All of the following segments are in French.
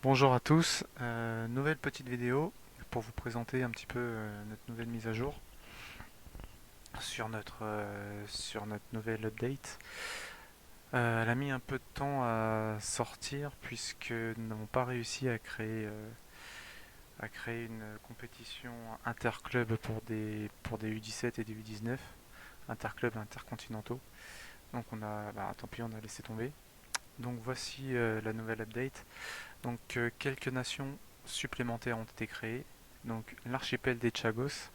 Bonjour à tous, nouvelle petite vidéo pour vous présenter un petit peu notre nouvelle mise à jour sur notre nouvelle update. Elle a mis un peu de temps à sortir puisque nous n'avons pas réussi à créer une compétition interclub pour des U17 et des U19, interclub intercontinentaux. Donc tant pis, on a laissé tomber. Donc voici la nouvelle update. Donc quelques nations supplémentaires ont été créées. Donc l'archipel des Chagos,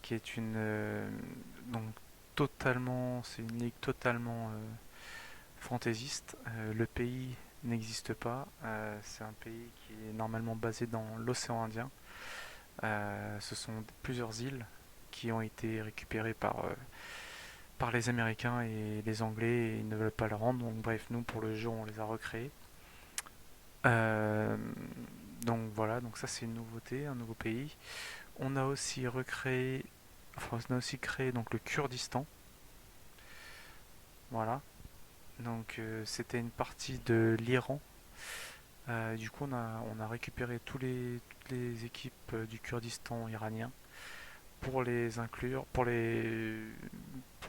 qui est donc c'est une ligue totalement fantaisiste. Le pays n'existe pas. C'est un pays qui est normalement basé dans l'océan Indien. Ce sont plusieurs îles qui ont été récupérées par les Américains et les Anglais et ils ne veulent pas le rendre. Donc bref, nous pour le jeu on les a recréés. Euh, donc voilà, donc ça c'est une nouveauté, un nouveau pays. On a aussi créé donc le Kurdistan. Voilà. Donc c'était une partie de l'Iran. Du coup on a récupéré toutes les équipes du Kurdistan iranien pour les inclure, pour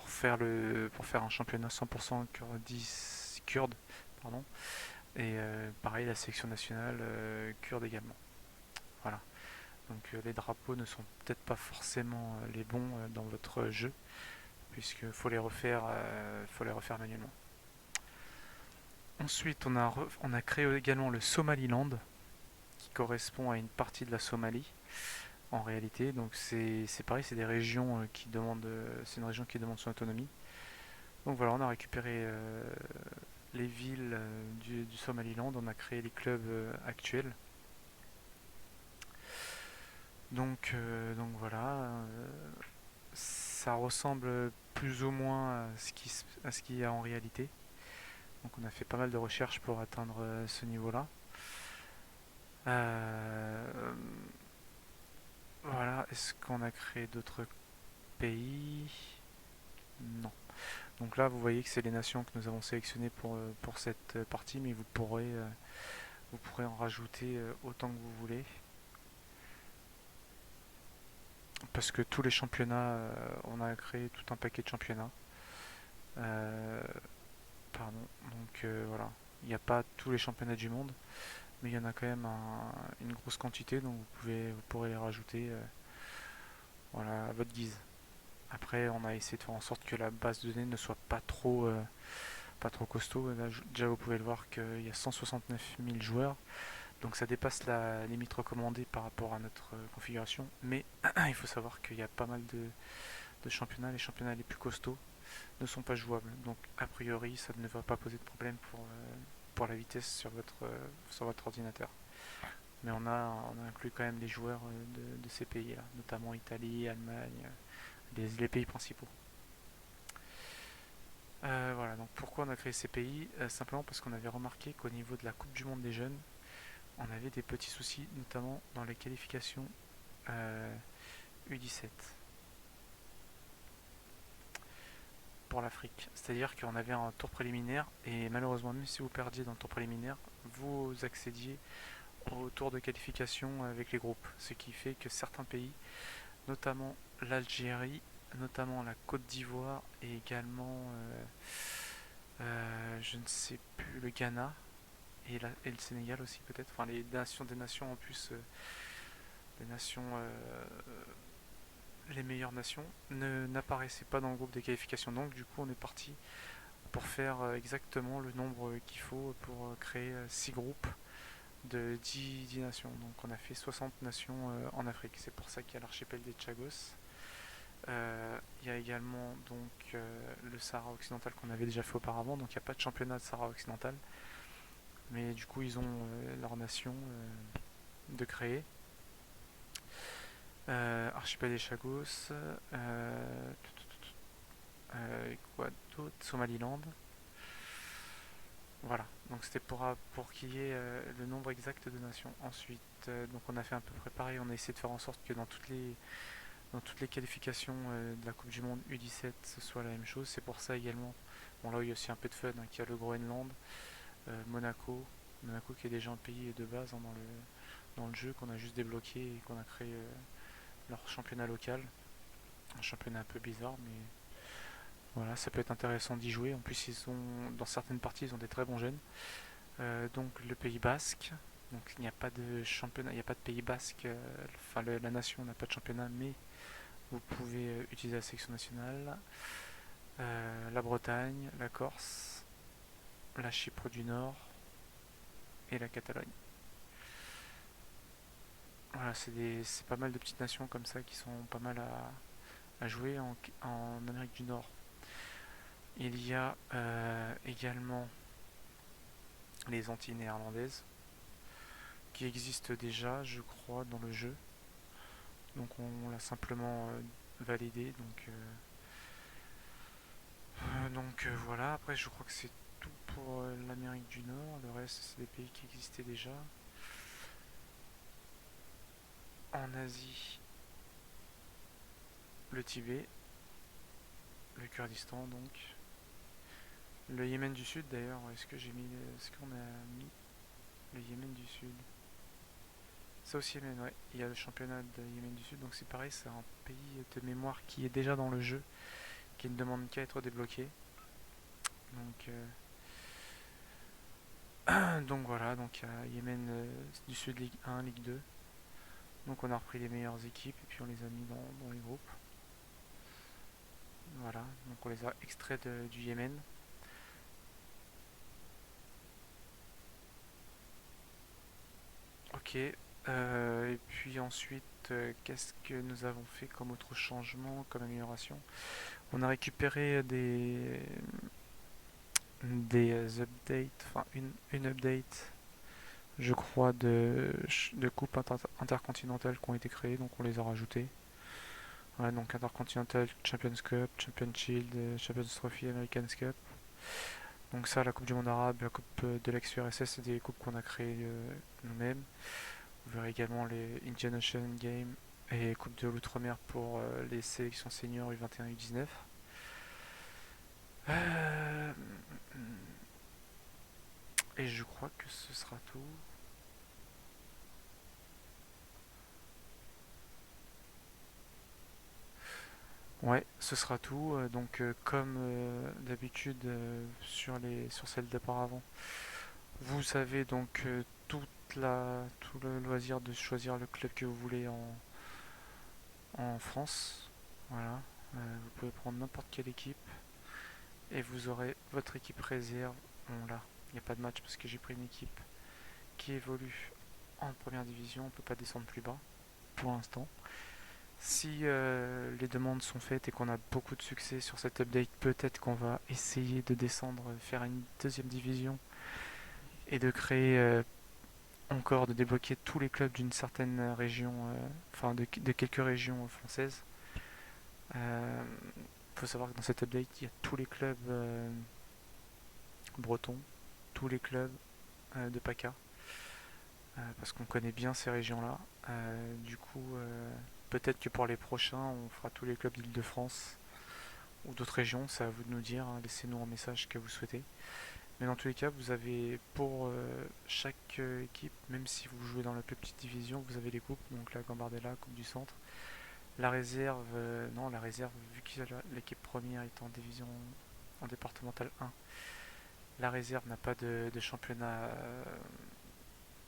faire un championnat 100% kurde, pardon. Et pareil la sélection nationale kurde également. Voilà. Donc les drapeaux ne sont peut-être pas forcément les bons dans votre jeu, puisqu'il faut les refaire manuellement. Ensuite, on a créé également le Somaliland, qui correspond à une partie de la Somalie, en réalité. Donc c'est pareil, c'est des régions c'est une région qui demande son autonomie. Donc voilà, on a récupéré les villes du Somaliland, on a créé les clubs actuels. Donc voilà, ça ressemble plus ou moins à ce qu'il y a en réalité. Donc on a fait pas mal de recherches pour atteindre ce niveau-là. Euh, voilà, est-ce qu'on a créé d'autres pays? Non. Donc là, vous voyez que c'est les nations que nous avons sélectionnées pour cette partie, mais vous pourrez en rajouter autant que vous voulez. Parce que tous les championnats, on a créé tout un paquet de championnats. Euh, pardon. Donc voilà, il n'y a pas tous les championnats du monde, mais il y en a quand même une grosse quantité, donc vous pourrez les rajouter voilà, à votre guise. Après, on a essayé de faire en sorte que la base de données ne soit pas trop costaud. Là, déjà, vous pouvez le voir qu'il y a 169 000 joueurs, donc ça dépasse la limite recommandée par rapport à notre configuration. Mais il faut savoir qu'il y a pas mal de championnats. Les championnats les plus costauds ne sont pas jouables, donc a priori, ça ne va pas poser de problème pour la vitesse sur votre ordinateur. Mais on a inclus quand même les joueurs de ces pays-là, notamment Italie, Allemagne, les pays principaux. Voilà, donc pourquoi on a créé ces pays? Simplement parce qu'on avait remarqué qu'au niveau de la Coupe du Monde des jeunes, on avait des petits soucis, notamment dans les qualifications U17 pour l'Afrique. C'est-à-dire qu'on avait un tour préliminaire et malheureusement, même si vous perdiez dans le tour préliminaire, vous accédiez au tour de qualification avec les groupes. Ce qui fait que certains pays, notamment l'Algérie, notamment la Côte d'Ivoire et également, je ne sais plus, le Ghana et le Sénégal aussi peut-être. Enfin, des nations en plus, des nations, les meilleures nations, n'apparaissaient pas dans le groupe des qualifications. Donc du coup, on est parti pour faire exactement le nombre qu'il faut pour créer 6 groupes de 10 nations. Donc on a fait 60 nations en Afrique. C'est pour ça qu'il y a l'archipel des Chagos. Il y a également donc le Sahara occidental qu'on avait déjà fait auparavant. Donc il n'y a pas de championnat de Sahara occidental. Mais du coup, ils ont leur nation de créer. Archipel des Chagos. Quoi d'autre? Somaliland. Voilà, donc c'était pour qu'il y ait le nombre exact de nations. Ensuite, donc on a fait un peu préparer, on a essayé de faire en sorte que dans toutes les qualifications de la Coupe du Monde U17, ce soit la même chose. C'est pour ça également, bon là où il y a aussi un peu de fun, hein, qu'il y a le Groenland, Monaco. Monaco qui est déjà un pays de base hein, dans le jeu, qu'on a juste débloqué et qu'on a créé leur championnat local. Un championnat un peu bizarre, mais voilà, ça peut être intéressant d'y jouer. En plus, dans certaines parties, ils ont des très bons jeunes. Donc le Pays Basque. Donc il n'y a pas de championnat, il n'y a pas de Pays Basque. Enfin, la nation n'a pas de championnat, mais vous pouvez utiliser la sélection nationale. La Bretagne, la Corse, la Chypre du Nord et la Catalogne. Voilà, c'est pas mal de petites nations comme ça qui sont pas mal à jouer en Amérique du Nord. Il y a également les Antilles néerlandaises qui existent déjà, je crois, dans le jeu. Donc on l'a simplement validé. Donc voilà, après je crois que c'est tout pour l'Amérique du Nord. Le reste, c'est des pays qui existaient déjà. En Asie, le Tibet, le Kurdistan donc. Le Yémen du Sud d'ailleurs, est-ce qu'on a mis le Yémen du Sud? Ça aussi Yémen, ouais. Il y a le championnat de Yémen du Sud, donc c'est pareil, c'est un pays de mémoire qui est déjà dans le jeu, qui ne demande qu'à être débloqué. Donc, donc voilà, donc il y a Yémen du Sud Ligue 1, Ligue 2. Donc on a repris les meilleures équipes et puis on les a mis dans les groupes. Voilà, donc on les a extraits du Yémen. Ok, et puis ensuite, qu'est-ce que nous avons fait comme autre changement, comme amélioration? On a récupéré des updates, enfin une update, je crois, de coupes intercontinentales qui ont été créées, donc on les a rajoutées. Ouais, donc Intercontinental Champions Cup, Champions Shield, Champions Trophy, American Cup. Donc ça, la Coupe du Monde Arabe, la Coupe de l'ex-URSS, c'est des coupes qu'on a créées nous-mêmes. Vous verrez également les Indian Ocean Games et Coupe de l'Outre-mer pour les sélections seniors U21 et U19. Euh, et je crois que ce sera tout. Ouais, ce sera tout. Donc, comme d'habitude sur celle d'auparavant, vous savez donc tout le loisir de choisir le club que vous voulez en France. Voilà. Vous pouvez prendre n'importe quelle équipe et vous aurez votre équipe réserve. Bon, là, il n'y a pas de match parce que j'ai pris une équipe qui évolue en première division. On ne peut pas descendre plus bas pour l'instant. Si les demandes sont faites et qu'on a beaucoup de succès sur cette update, peut-être qu'on va essayer de descendre, faire une deuxième division et de créer encore, de débloquer tous les clubs d'une certaine région, enfin de quelques régions françaises. Il faut savoir que dans cette update, il y a tous les clubs bretons, tous les clubs de PACA, parce qu'on connaît bien ces régions-là. Du coup, peut-être que pour les prochains, on fera tous les clubs d'Île-de-France ou d'autres régions, c'est à vous de nous dire, hein, laissez-nous un message que vous souhaitez. Mais dans tous les cas, vous avez pour chaque équipe, même si vous jouez dans la plus petite division, vous avez les coupes, donc la Gambardella, Coupe du Centre. La réserve, non, la réserve, vu que l'équipe première est en division en départemental 1, la réserve n'a pas de championnat,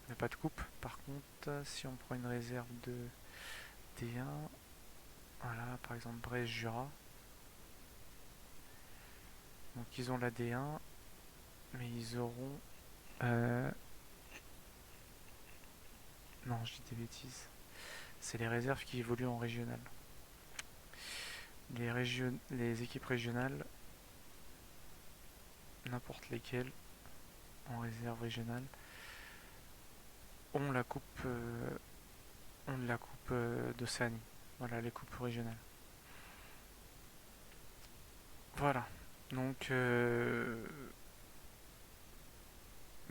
n'a pas de coupe. Par contre, si on prend une réserve de D1, voilà, par exemple Brest-Jura, donc ils ont la D1, mais ils auront... euh, non, je dis des bêtises. C'est les réserves qui évoluent en régional. Les équipes régionales, n'importe lesquelles, en réserve régionale, ont la coupe, d'Océanie. Voilà, les coupes régionales. Voilà. Donc,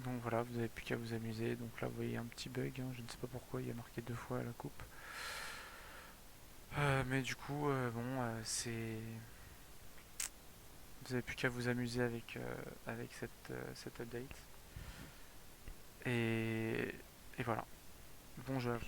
donc voilà, vous n'avez plus qu'à vous amuser. Donc là, vous voyez un petit bug. Hein, je ne sais pas pourquoi il y a marqué deux fois la coupe. Mais du coup, bon, vous n'avez plus qu'à vous amuser avec cette update. Et, et voilà. Bon jeu.